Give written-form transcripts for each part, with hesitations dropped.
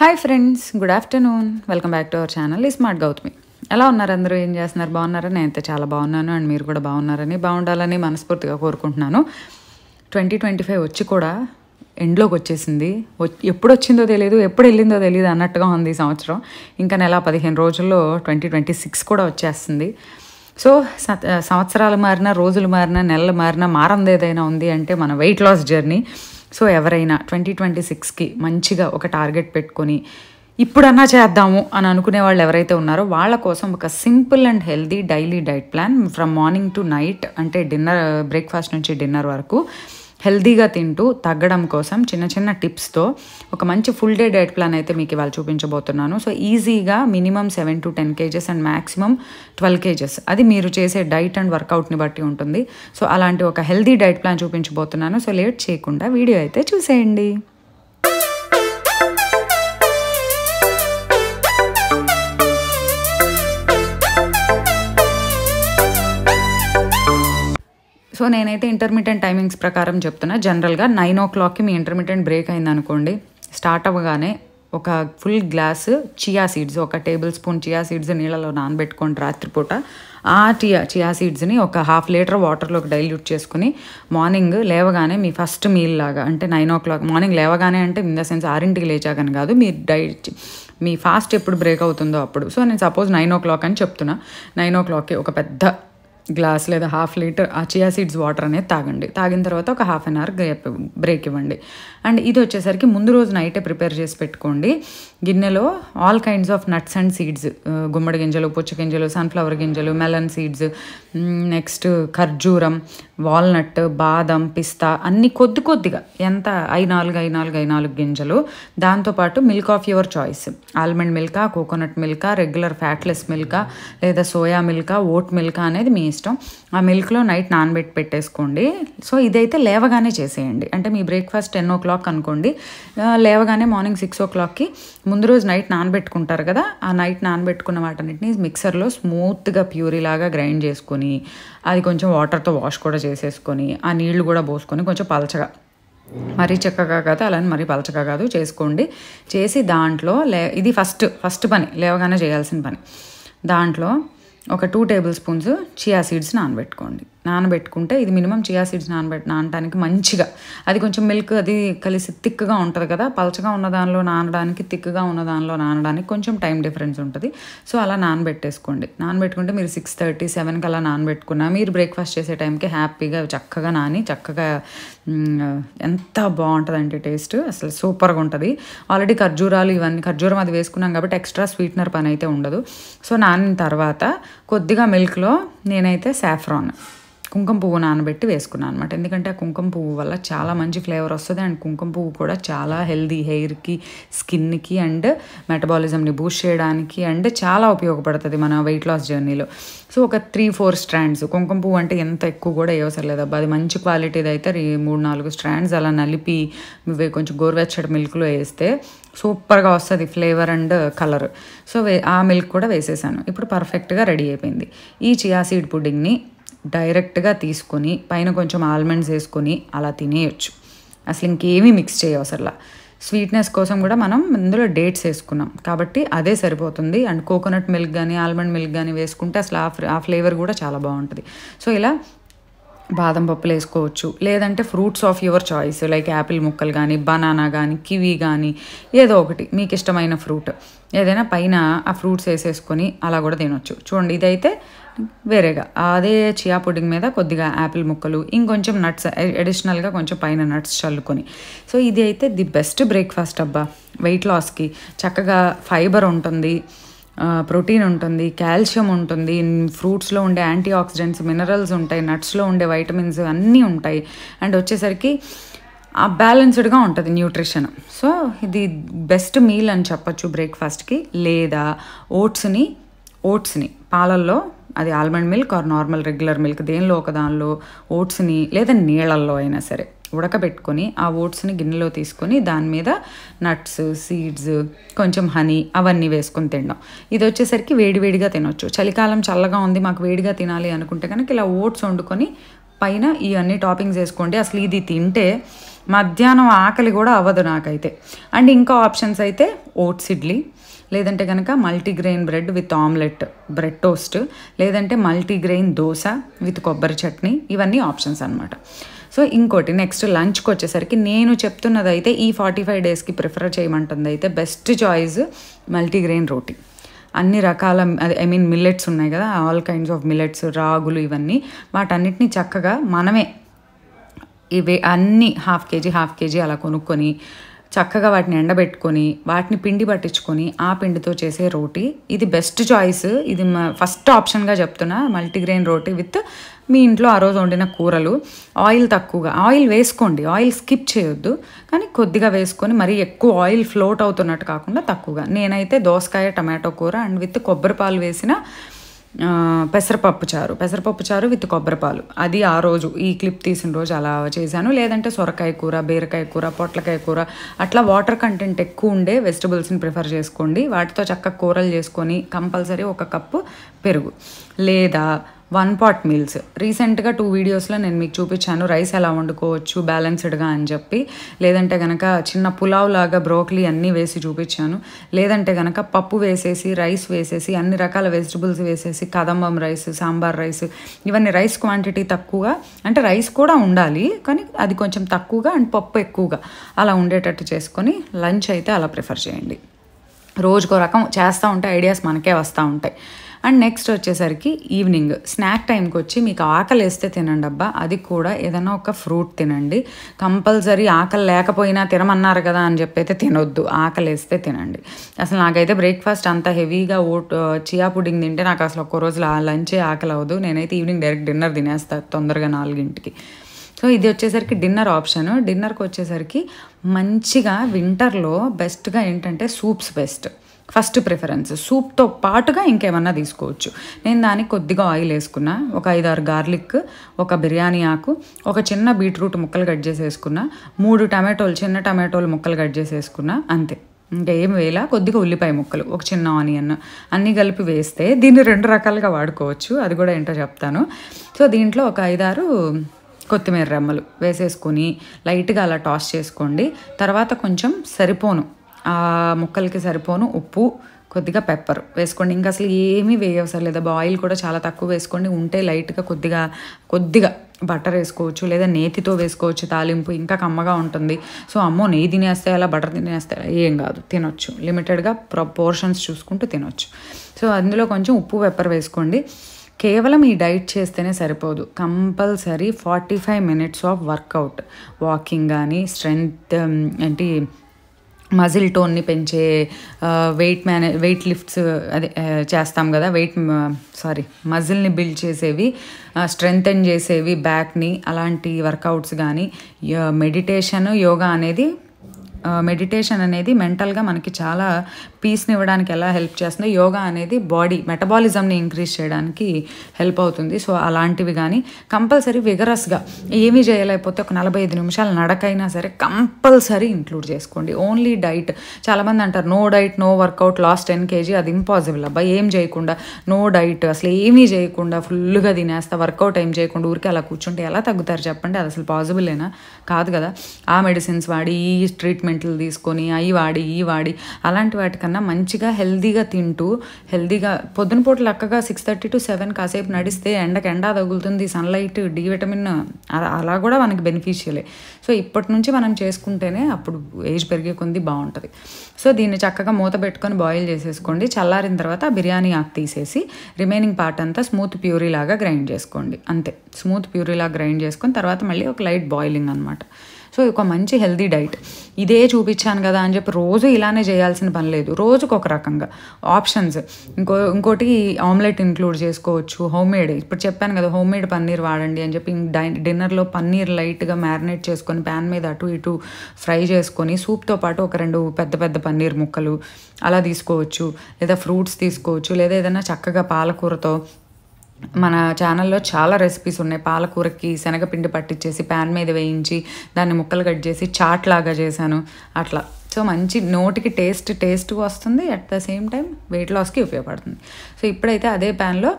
Hi friends, good afternoon. Welcome back to our channel smart Gautami. ఎలా ఉన్నారు అందరూ? ఏం చేస్తున్నారు? బాగున్నారా? నేనైతే చాలా బాగున్నాను అండ్ మీరు కూడా బాగున్నారని, బాగుండాలని మనస్ఫూర్తిగా కోరుకుంటున్నాను. 2025 వచ్చి కూడా ఎండ్లోకి వచ్చేసింది. ఎప్పుడు వచ్చిందో తెలియదు, ఎప్పుడు వెళ్ళిందో తెలియదు అన్నట్టుగా ఉంది ఈ సంవత్సరం. ఇంకా నెల 15 రోజుల్లో 2026 కూడా వచ్చేస్తుంది. సో సంవత్సరాలు మారినా, రోజులు మారినా, నెలలు మారినా మారంది ఏదైనా ఉంది అంటే మన వెయిట్ లాస్ జర్నీ. సో ఎవరైనా 2026కి మంచిగా ఒక టార్గెట్ పెట్టుకొని ఇప్పుడన్నా చేద్దాము అని అనుకునే వాళ్ళు ఎవరైతే ఉన్నారో వాళ్ళ కోసం ఒక simple and healthy daily diet plan from morning to night, అంటే బ్రేక్ఫాస్ట్ నుంచి డిన్నర్ వరకు హెల్దీగా తింటూ తగ్గడం కోసం చిన్న చిన్న టిప్స్తో ఒక మంచి ఫుల్ డే డైట్ ప్లాన్ అయితే మీకు ఇవాళ చూపించబోతున్నాను. సో ఈజీగా minimum 7 to 10 kgs and maximum 12 kgs, అది మీరు చేసే డైట్ అండ్ వర్కౌట్ని బట్టి ఉంటుంది. సో అలాంటి ఒక హెల్దీ డైట్ ప్లాన్ చూపించబోతున్నాను. సో లేట్ చేయకుండా వీడియో అయితే చూసేయండి. సో నేనైతే ఇంటర్మీడియట్ టైమింగ్స్ ప్రకారం చెప్తున్నా. జనరల్గా 9 o'clockకి మీ ఇంటర్మీడియట్ బ్రేక్ అయింది అనుకోండి, స్టార్ట్ అవ్వగానే ఒక ఫుల్ గ్లాసు చియా సీడ్స్, ఒక టేబుల్ స్పూన్ చియా సీడ్స్ నీళ్ళలో నానబెట్టుకోండి రాత్రిపూట. ఆ చియా సీడ్స్ని ఒక 1/2 లీటర్ వాటర్లోకి డైల్యూట్ చేసుకుని మార్నింగ్ లేవగానే మీ ఫస్ట్ మీల్ లాగా, అంటే 9 o'clock మార్నింగ్ లేవగానే, అంటే ఇన్ ద సెన్స్ 6ంటికి లేచాకని కాదు, మీ మీ ఫాస్ట్ ఎప్పుడు బ్రేక్ అవుతుందో అప్పుడు. సో నేను సపోజ్ 9 o'clock అని చెప్తున్నా. 9 o'clockకి ఒక పెద్ద గ్లాస్ లేదా 1/2 లీటర్ ఆ చియా సీడ్స్ వాటర్ అనేది తాగండి. తాగిన తర్వాత ఒక 1/2 an hour బ్రేక్ ఇవ్వండి. అండ్ ఇది వచ్చేసరికి ముందు రోజు నైటే ప్రిపేర్ చేసి పెట్టుకోండి. గిన్నెలో all kinds of nuts and seeds, గుమ్మడి గింజలు, పుచ్చ గింజలు, సన్ఫ్లవర్ గింజలు, మెలన్ సీడ్స్, నెక్స్ట్ ఖర్జూరం, వాల్నట్, బాదం, పిస్తా అన్నీ కొద్దిగా, ఎంత 4 గింజలు. దాంతోపాటు milk of your choice, almond మిల్కా, కోకోనట్ మిల్కా, రెగ్యులర్ ఫ్యాట్లెస్ మిల్కా, లేదా సోయా మిల్కా, ఓట్ మిల్కా అనేది మీ ఇష్టం. ఆ మిల్క్లో నైట్ నానబెట్టి పెట్టేసుకోండి. సో ఇదైతే లేవగానే చేసేయండి. అంటే మీ బ్రేక్ఫాస్ట్ 10 o'clock అనుకోండి, లేవగానే మార్నింగ్ 6 o'clockకి ముందు రోజు నైట్ నానబెట్టుకుంటారు కదా, ఆ నైట్ నానబెట్టుకున్న వాటన్నిటిని మిక్సర్లో స్మూత్గా ప్యూరీలాగా గ్రైండ్ చేసుకొని, అది కొంచెం వాటర్తో వాష్ కూడా చేసేసుకొని, ఆ నీళ్లు కూడా పోసుకొని కొంచెం పలచగా, మరీ చక్కగా కాదు అలానే మరీ పలచగా కాదు చేసుకోండి. చేసి దాంట్లో ఇది ఫస్ట్ పని, లేవగానే చేయాల్సిన పని. దాంట్లో ఒక 2 tablespoons చియా సీడ్స్ నానబెట్టుకుంటే, ఇది మినిమం చియా సీడ్స్ నానటానికి మంచిగా, అది కొంచెం మిల్క్ అది కలిసి థిక్గా ఉంటుంది కదా, పలచగా ఉన్న దానిలో నానడానికి, థిక్గా ఉన్న దానిలో నానడానికి కొంచెం టైం డిఫరెన్స్ ఉంటుంది. సో అలా నానబెట్టుకుంటే మీరు 6:30, 7కి అలా నానబెట్టుకున్నా మీరు బ్రేక్ఫాస్ట్ చేసే టైంకి హ్యాపీగా చక్కగా చక్కగా ఎంత బాగుంటుందంటే టేస్ట్ అసలు సూపర్గా ఉంటుంది. ఆల్రెడీ ఖర్జూరం అది వేసుకున్నాం కాబట్టి ఎక్స్ట్రా స్వీట్నర్ పని అయితే ఉండదు. సో నానిన తర్వాత కొద్దిగా మిల్క్లో నేనైతే సాఫ్రాన్, కుంకుమ పువ్వు నానబెట్టి వేసుకున్నాను అనమాట. ఎందుకంటే ఆ కుంకుమ పువ్వు వల్ల చాలా మంచి ఫ్లేవర్ వస్తుంది. అండ్ కుంకుమ పువ్వు కూడా చాలా హెల్దీ, హెయిర్కి, స్కిన్కి అండ్ మెటబాలిజంని బూస్ట్ చేయడానికి అండ్ చాలా ఉపయోగపడుతుంది మన వెయిట్ లాస్ జర్నీలో. సో ఒక 3-4 strands, కుంకుమ పువ్వు అంటే ఎంత ఎక్కువ కూడా వేయవసరం లేదబ్బా, అది మంచి క్వాలిటీది అయితే 3-4 strands అలా నలిపి కొంచెం గోరువెచ్చటి మిల్క్లో వేస్తే సూపర్గా వస్తుంది ఫ్లేవర్ అండ్ కలర్. సో ఆ మిల్క్ కూడా వేసేసాను. ఇప్పుడు పర్ఫెక్ట్గా రెడీ అయిపోయింది. ఈ చియా సీడ్ పుడ్డింగ్ని డైరెక్ట్గా తీసుకొని పైన కొంచెం ఆల్మండ్స్ వేసుకొని అలా తినేయచ్చు. అసలు ఇంకేమీ మిక్స్ చేయవసరలా. స్వీట్నెస్ కోసం కూడా మనం ఇందులో డేట్స్ వేసుకున్నాం కాబట్టి అదే సరిపోతుంది. అండ్ కోకోనట్ మిల్క్ కానీ ఆల్మండ్ మిల్క్ కానీ వేసుకుంటే అసలు ఆ ఫ్లేవర్ కూడా చాలా బాగుంటుంది. సో ఇలా బాదం పప్పులు వేసుకోవచ్చు, లేదంటే fruits of your choice like Apple ముక్కలు కానీ, బనానా కానీ, కివీ కానీ, ఏదో ఒకటి మీకు ఇష్టమైన ఫ్రూట్ ఏదైనా పైన ఆ ఫ్రూట్స్ వేసేసుకొని అలా కూడా తినొచ్చు. చూడండి, ఇదైతే వేరేగా అదే చియా పుడ్డింగ్ మీద కొద్దిగా యాపిల్ ముక్కలు, ఇంకొంచెం నట్స్ అడిషనల్గా కొంచెం పైన నట్స్ చల్లుకొని. సో ఇది అయితే ది బెస్ట్ బ్రేక్ఫాస్ట్ అబ్బా వెయిట్ లాస్కి. చక్కగా ఫైబర్ ఉంటుంది, ప్రోటీన్ ఉంటుంది, కాల్షియం ఉంటుంది, ఫ్రూట్స్లో ఉండే యాంటీ ఆక్సిడెంట్స్, మినరల్స్ ఉంటాయి, నట్స్లో ఉండే వైటమిన్స్ అన్నీ ఉంటాయి. అండ్ వచ్చేసరికి ఆ బ్యాలెన్స్డ్గా ఉంటుంది న్యూట్రిషన్. సో ఇది బెస్ట్ మీల్ అని చెప్పచ్చు బ్రేక్ఫాస్ట్కి. లేదా ఓట్స్ని పాలల్లో, అది almond milk are normal regular milk దేనిలో ఒక దానిలో ఓట్స్ని, లేదా నీళ్ళల్లో అయినా సరే ఉడకబెట్టుకొని ఆ ఓట్స్ని గిన్నెలో తీసుకొని దాని మీద నట్స్, సీడ్స్, కొంచెం హనీ అవన్నీ వేసుకొని తినడం. ఇది వచ్చేసరికి వేడివేడిగా తినొచ్చు. చలికాలం చల్లగా ఉంది, మాకు వేడిగా తినాలి అనుకుంటే కనుక ఇలా ఓట్స్ వండుకొని పైన ఇవన్నీ టాపింగ్స్ వేసుకోండి. అసలు ఇది తింటే మధ్యాహ్నం ఆకలి కూడా అవ్వదు నాకైతే. అండ్ ఇంకా ఆప్షన్స్ అయితే ఓట్స్ ఇడ్లీ, లేదంటే కనుక multigrain bread with omelette, bread toast, లేదంటే మల్టీగ్రెయిన్ దోశ విత్ కొబ్బరి చట్నీ, ఇవన్నీ ఆప్షన్స్ అనమాట. సో ఇంకోటి నెక్స్ట్ లంచ్కి వచ్చేసరికి నేను చెప్తున్నది అయితే ఈ 45 డేస్కి ప్రిఫర్ చేయమంటుంది అయితే బెస్ట్ చాయిస్ మల్టీగ్రెయిన్ రోటీ. అన్ని రకాల ఐ మీన్ మిల్లెట్స్ ఉన్నాయి కదా, ఆల్ కైండ్స్ ఆఫ్ మిల్లెట్స్, రాగులు, ఇవన్నీ వాటన్నిటిని చక్కగా మనమే ఇవి అన్నీ హాఫ్ కేజీ అలా కొనుక్కొని చక్కగా వాటిని ఎండబెట్టుకొని వాటిని పిండి పట్టించుకొని ఆ పిండితో చేసే రోటీ ఇది బెస్ట్ చాయిస్. ఇది ఫస్ట్ ఆప్షన్గా చెప్తున్నా, మల్టీగ్రెయిన్ రోటీ విత్ మీ ఇంట్లో ఆ రోజు వండిన కూరలు. ఆయిల్ తక్కువగా, ఆయిల్ వేసుకోండి, ఆయిల్ స్కిప్ చేయొద్దు, కానీ కొద్దిగా వేసుకొని మరీ ఎక్కువ ఆయిల్ ఫ్లోట్ అవుతున్నట్టు కాకుండా తక్కువగా. నేనైతే దోసకాయ టమాటో కూర అండ్ విత్ కొబ్బరి పాలు వేసిన పెసరపప్పు చారు విత్ కొబ్బరిపాలు, అది ఆ రోజు ఈ క్లిప్ తీసిన రోజు అలా చేశాను. లేదంటే సొరకాయ కూర, బీరకాయ కూర, పొట్లకాయ కూర, అట్లా వాటర్ కంటెంట్ ఎక్కువ ఉండే వెజిటబుల్స్ని ప్రిఫర్ చేసుకోండి. వాటితో చక్కగా కూరలు చేసుకొని కంపల్సరీ 1 కప్పు పెరుగు, లేదా 1 pot మీల్స్. రీసెంట్గా 2 వీడియోస్లో నేను మీకు చూపించాను రైస్ ఎలా వండుకోవచ్చు బ్యాలెన్స్డ్గా అని చెప్పి. లేదంటే కనుక చిన్న పులావ్ లాగా బ్రోకలీ అన్నీ వేసి చూపించాను. లేదంటే కనుక పప్పు వేసేసి రైస్ వేసేసి అన్ని రకాల వెజిటబుల్స్ వేసేసి కదంబం రైస్, సాంబార్ రైస్, ఇవన్నీ రైస్ క్వాంటిటీ తక్కువగా, అంటే రైస్ కూడా ఉండాలి కానీ అది కొంచెం తక్కువగా అండ్ పప్పు ఎక్కువగా అలా ఉండేటట్టు చేసుకొని లంచ్ అయితే అలా ప్రిఫర్ చేయండి. రోజుకో రకం చేస్తూ ఉంటే ఐడియాస్ మనకే వస్తూ ఉంటాయి. అండ్ నెక్స్ట్ వచ్చేసరికి ఈవినింగ్ స్నాక్ టైంకి వచ్చి మీకు ఆకలి వేస్తే తినండి అబ్బా, అది కూడా ఏదైనా ఒక ఫ్రూట్ తినండి. కంపల్సరీ ఆకలి లేకపోయినా తినమన్నారు కదా అని చెప్పి అయితే తినొద్దు, ఆకలి వేస్తే తినండి. అసలు నాకైతే బ్రేక్ఫాస్ట్ అంత హెవీగా చియా పుడింగ్ తింటే నాకు అసలు ఒక్కో రోజు లంచే ఆకలి అవ్వదు. నేనైతే ఈవినింగ్ డైరెక్ట్ డిన్నర్ తినేస్తాను తొందరగా 4ంటికి. సో ఇది వచ్చేసరికి డిన్నర్ ఆప్షన్. డిన్నర్కి వచ్చేసరికి మంచిగా వింటర్లో బెస్ట్గా ఏంటంటే సూప్స్ బెస్ట్. ఫస్ట్ ప్రిఫరెన్స్ సూప్తో పాటుగా ఇంకేమన్నా తీసుకోవచ్చు. నేను దానికి కొద్దిగా ఆయిల్ వేసుకున్నా, ఒక 5-6 గార్లిక్, ఒక బిర్యానీ ఆకు, ఒక చిన్న బీట్రూట్ ముక్కలు కట్ చేసి వేసుకున్నా, 3 టమాటోలు, చిన్న టమాటోలు ముక్కలు కట్ చేసి వేసుకున్నా, అంతే. ఇంకా ఏం వేయాల, కొద్దిగా ఉల్లిపాయ ముక్కలు, ఒక చిన్న ఆనియన్ అన్నీ కలిపి వేస్తే దీన్ని 2 రకాలుగా వాడుకోవచ్చు. అది కూడా ఏంటో చెప్తాను. సో దీంట్లో ఒక 5-6 కొత్తిమీర రెమ్మలు వేసేసుకొని లైట్గా అలా టాస్ చేసుకోండి. తర్వాత కొంచెం సరిపోను ఆ ముక్కలకి సరిపోను ఉప్పు, కొద్దిగా పెప్పర్ వేసుకోండి. ఇంకా అసలు ఏమీ వేయవసరం లేదా, ఆయిల్ కూడా చాలా తక్కువ వేసుకోండి. ఉంటే లైట్గా కొద్దిగా బటర్ వేసుకోవచ్చు, లేదా నేతితో వేసుకోవచ్చు తాలింపు, ఇంకా కమ్మగా ఉంటుంది. సో అమ్మో నెయ్యి తినేస్తే అలా బటర్ తినేస్తే ఏం కాదు, తినొచ్చు. లిమిటెడ్గా పోర్షన్స్ చూసుకుంటూ తినొచ్చు. సో అందులో కొంచెం ఉప్పు పెప్పర్ వేసుకోండి. కేవలం ఈ డైట్ చేస్తేనే సరిపోదు, compulsory 45 minutes of work out, walking కానీ, స్ట్రెంగ్త్ ఏంటి మజిల్ టోన్ని పెంచే వెయిట్ లిఫ్ట్స్ అదే చేస్తాం కదా, మజిల్ని బిల్డ్ చేసేవి, స్ట్రెంగ్తెన్ చేసేవి బ్యాక్ని, అలాంటి వర్కౌట్స్ కానీ, మెడిటేషన్, యోగా అనేది మెడిటేషన్ అనేది మెంటల్గా మనకి చాలా పీస్ని ఇవ్వడానికి ఎలా హెల్ప్ చేస్తుందో యోగా అనేది బాడీ మెటబాలిజంని ఇంక్రీజ్ చేయడానికి హెల్ప్ అవుతుంది. సో అలాంటివి కానీ కంపల్సరీ విగరస్గా ఏమీ చేయలేకపోతే ఒక 45 నిమిషాలు నడకైనా సరే కంపల్సరీ ఇంక్లూడ్ చేసుకోండి. ఓన్లీ డైట్, చాలామంది అంటారు no diet no workout lost 10 kg, అది ఇంపాసిబుల్ అబ్బా. ఏం చేయకుండా నో డైట్, అసలు ఏమీ చేయకుండా ఫుల్గా తినేస్తా, వర్కౌట్ ఏం చేయకుండా ఊరికే అలా కూర్చుంటే ఎలా తగ్గుతారు చెప్పండి? అది అసలు పాసిబులేనా? కాదు కదా. ఆ మెడిసిన్స్ వాడి, ఈ ట్రీట్మెంట్లు తీసుకొని, అవి వాడి ఈ వాడి, అలాంటి వాటికన్నా మంచిగా హెల్దీగా తింటూ, హెల్దీగా పొద్దున పూట లక్కగా 6:30 to 7 కాసేపు నడిస్తే ఎండ తగులుతుంది, సన్లైట్, డి విటమిన్ అలా కూడా మనకి బెనిఫిషియలే. సో ఇప్పటి నుంచి మనం చేసుకుంటేనే అప్పుడు ఏజ్ పెరిగే కొంది బాగుంటుంది. సో దీన్ని చక్కగా మూత పెట్టుకొని బాయిల్ చేసేసుకోండి. చల్లారిన తర్వాత బిర్యానీ ఆకు తీసేసి రిమైనింగ్ పార్ట్ అంతా స్మూత్ ప్యూరీ లాగా గ్రైండ్ చేసుకోండి. అంతే, స్మూత్ ప్యూరీ లాగా గ్రైండ్ చేసుకొని తర్వాత మళ్ళీ ఒక లైట్ బాయిలింగ్ అనమాట. సో ఒక మంచి హెల్దీ డైట్. ఇదే చూపించాను కదా అని చెప్పి రోజు ఇలానే చేయాల్సిన పని లేదు, రోజుకు ఒక రకంగా ఆప్షన్స్. ఇంకోటి ఆమ్లెట్ ఇంక్లూడ్ చేసుకోవచ్చు, హోమ్మేడ్. ఇప్పుడు చెప్పాను కదా హోమ్మేడ్ పన్నీర్ వాడండి అని చెప్పి. డిన్నర్లో పన్నీర్ లైట్గా మ్యారినేట్ చేసుకొని ప్యాన్ మీద అటు ఇటు ఫ్రై చేసుకొని సూప్తో పాటు ఒక 2 పెద్ద పన్నీర్ ముక్కలు అలా తీసుకోవచ్చు, లేదా ఫ్రూట్స్ తీసుకోవచ్చు, లేదా ఏదైనా చక్కగా పాలకూరతో మన ఛానల్లో చాలా రెసిపీస్ ఉన్నాయి. పాలకూరకి శనగపిండి పట్టించేసి ప్యాన్ మీద వేయించి దాన్ని ముక్కలు కట్ చేసి చాట్ లాగా చేశాను అట్లా. సో మంచి నోటికి టేస్ట్ వస్తుంది, at the same time weight లాస్కి ఉపయోగపడుతుంది. సో ఇప్పుడైతే అదే ప్యాన్లో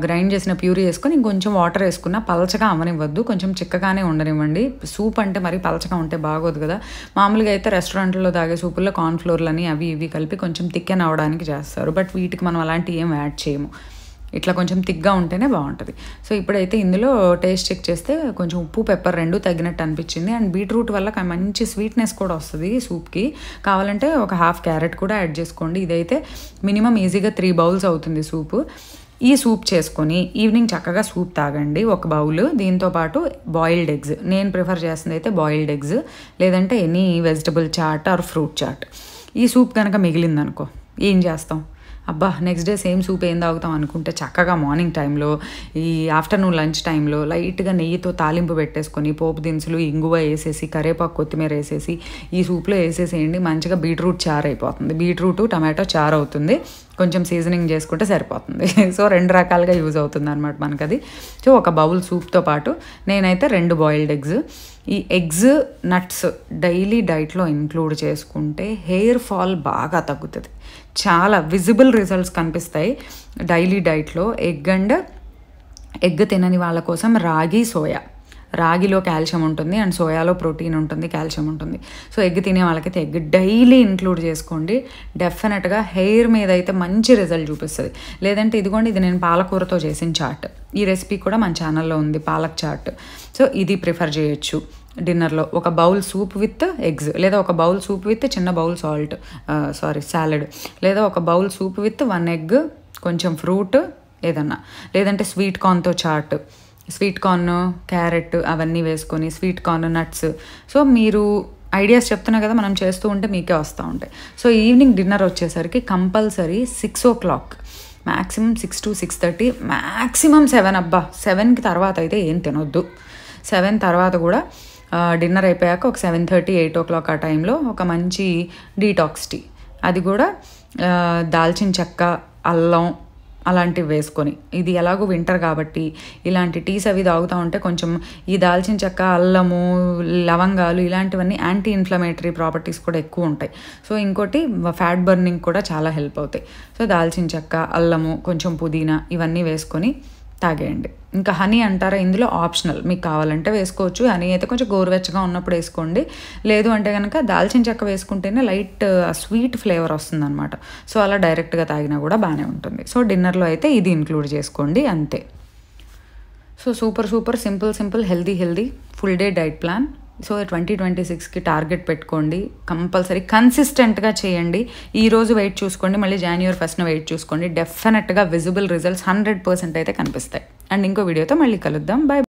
గ్రైండ్ చేసిన ప్యూరీ వేసుకొని ఇంకొంచెం వాటర్ వేసుకున్న, పలచగా అవ్వనివ్వద్దు, కొంచెం చిక్కగానే ఉండనివ్వండి. సూప్ అంటే మరి పలచగా ఉంటే బాగోదు కదా. మామూలుగా అయితే రెస్టారెంట్లో తాగే సూపుల్లో కార్న్ఫ్లోర్లని అవి ఇవి కలిపి కొంచెం థిక్కెన్ అవ్వడానికి చేస్తారు. బట్ వీటికి మనం అలాంటివి ఏం యాడ్ చేయము. ఇట్లా కొంచెం థిక్గా ఉంటేనే బాగుంటుంది. సో ఇప్పుడైతే ఇందులో టేస్ట్ చెక్ చేస్తే కొంచెం ఉప్పు పెప్పర్ రెండు తగినట్టు అనిపించింది. అండ్ బీట్రూట్ వల్ల మంచి స్వీట్నెస్ కూడా వస్తుంది సూప్కి. కావాలంటే ఒక హాఫ్ క్యారెట్ కూడా యాడ్ చేసుకోండి. ఇదైతే మినిమం ఈజీగా 3 బౌల్స్ అవుతుంది సూపు. ఈ సూప్ చేసుకొని ఈవినింగ్ చక్కగా సూప్ తాగండి ఒక బౌల్. దీంతోపాటు బాయిల్డ్ ఎగ్స్, నేను ప్రిఫర్ చేస్తుంది అయితే బాయిల్డ్ ఎగ్స్, లేదంటే any vegetable chaat or fruit chaat. ఈ సూప్ కనుక మిగిలిందనుకో ఏం చేస్తాం, అబ్బా నెక్స్ట్ డే సేమ్ సూప్ ఏం తాగుతాం అనుకుంటే చక్కగా మార్నింగ్ టైంలో, ఈ ఆఫ్టర్నూన్ లంచ్ టైంలో లైట్గా నెయ్యితో తాలింపు పెట్టేసుకొని పోపు దినుసులు ఇంగువ వేసేసి కరివేపాకు కొత్తిమీర వేసేసి ఈ సూప్లో వేసేసేయండి. మంచిగా బీట్రూట్ చారు అయిపోతుంది. బీట్రూట్ టమాటో చారు అవుతుంది. కొంచెం సీజనింగ్ చేసుకుంటే సరిపోతుంది. సో 2 రకాలుగా యూజ్ అవుతుంది అనమాట మనకు అది. సో ఒక బౌల్ సూప్తో పాటు నేనైతే 2 బాయిల్డ్ ఎగ్స్. ఈ ఎగ్స్ నట్స్ డైలీ డైట్లో ఇంక్లూడ్ చేసుకుంటే హెయిర్ ఫాల్ బాగా తగ్గుతుంది. చాలా విజిబుల్ రిజల్ట్స్ కనిపిస్తాయి డైలీ డైట్లో. ఎగ్ తినని వాళ్ళ కోసం రాగి సోయా. రాగిలో కాల్షియం ఉంటుంది అండ్ సోయాలో ప్రోటీన్ ఉంటుంది, కాల్షియం ఉంటుంది. సో ఎగ్ తినే వాళ్ళకైతే ఎగ్ డైలీ ఇంక్లూడ్ చేసుకోండి. డెఫినెట్గా హెయిర్ మీద అయితే మంచి రిజల్ట్ చూపిస్తుంది. లేదంటే ఇదిగోండి, ఇది నేను పాలకూరతో చేసిన చాట్. ఈ రెసిపీ కూడా మన ఛానల్లో ఉంది, పాలక్ చాట్. సో ఇది ప్రిఫర్ చేయొచ్చు డిన్నర్లో. ఒక బౌల్ సూప్ విత్ ఎగ్స్, లేదా ఒక బౌల్ సూప్ విత్ చిన్న బౌల్ సాలడ్, లేదా ఒక బౌల్ సూప్ విత్ 1 ఎగ్, కొంచెం ఫ్రూట్ ఏదన్నా, లేదంటే స్వీట్ కార్న్తో చాట్. స్వీట్ కార్న్, క్యారెట్ అవన్నీ వేసుకొని స్వీట్ కార్న్, నట్స్. సో మీరు ఐడియాస్ చెప్తున్నా కదా, మనం చేస్తూ ఉంటే మీకే వస్తూ ఉంటాయి. సో ఈవినింగ్ డిన్నర్ వచ్చేసరికి compulsory 6 o'clock, maximum 6 to 6:30, maximum 7. అబ్బా 7కి తర్వాత అయితే ఏం తినొద్దు. 7 తర్వాత కూడా డిన్నర్ అయిపోయాక ఒక 7:30, 8 o'clock ఆ టైంలో ఒక మంచి డీటాక్స్ టీ. అది కూడా దాల్చిన చెక్క, అల్లం అలాంటివి వేసుకొని. ఇది ఎలాగో వింటర్ కాబట్టి ఇలాంటి టీస్ అవి తాగుతూ ఉంటే కొంచెం ఈ దాల్చిన చెక్క, అల్లము, లవంగాలు ఇలాంటివన్నీ యాంటీ ఇన్ఫ్లమేటరీ ప్రాపర్టీస్ కూడా ఎక్కువ ఉంటాయి. సో ఇంకోటి ఫ్యాట్ బర్నింగ్ కూడా చాలా హెల్ప్ అవుతాయి. సో దాల్చిన చెక్క, అల్లము, కొంచెం పుదీనా ఇవన్నీ వేసుకొని తాగేయండి. ఇంకా హనీ అంటారా, ఇందులో ఆప్షనల్, మీకు కావాలంటే వేసుకోవచ్చు. హనీ అయితే కొంచెం గోరువెచ్చగా ఉన్నప్పుడు వేసుకోండి. లేదు అంటే కనుక దాల్చిన చెక్క వేసుకుంటేనే లైట్ స్వీట్ ఫ్లేవర్ వస్తుందన్నమాట. సో అలా డైరెక్ట్గా తాగినా కూడా బాగానే ఉంటుంది. సో డిన్నర్లో అయితే ఇది ఇంక్లూడ్ చేసుకోండి అంతే. So super simple healthy full day diet plan. So 2026కి టార్గెట్ పెట్టుకోండి. కంపల్సరీ కన్సిస్టెంట్గా చేయండి. ఈరోజు వెయిట్ చూసుకోండి, మళ్ళీ January 1st వెయిట్ చూసుకోండి. డెఫినెట్గా విజిబుల్ రిజల్ట్స్ 100% అయితే కనిపిస్తాయి. అండ్ ఇంకో వీడియోతో మళ్ళీ కలుద్దాం. బై.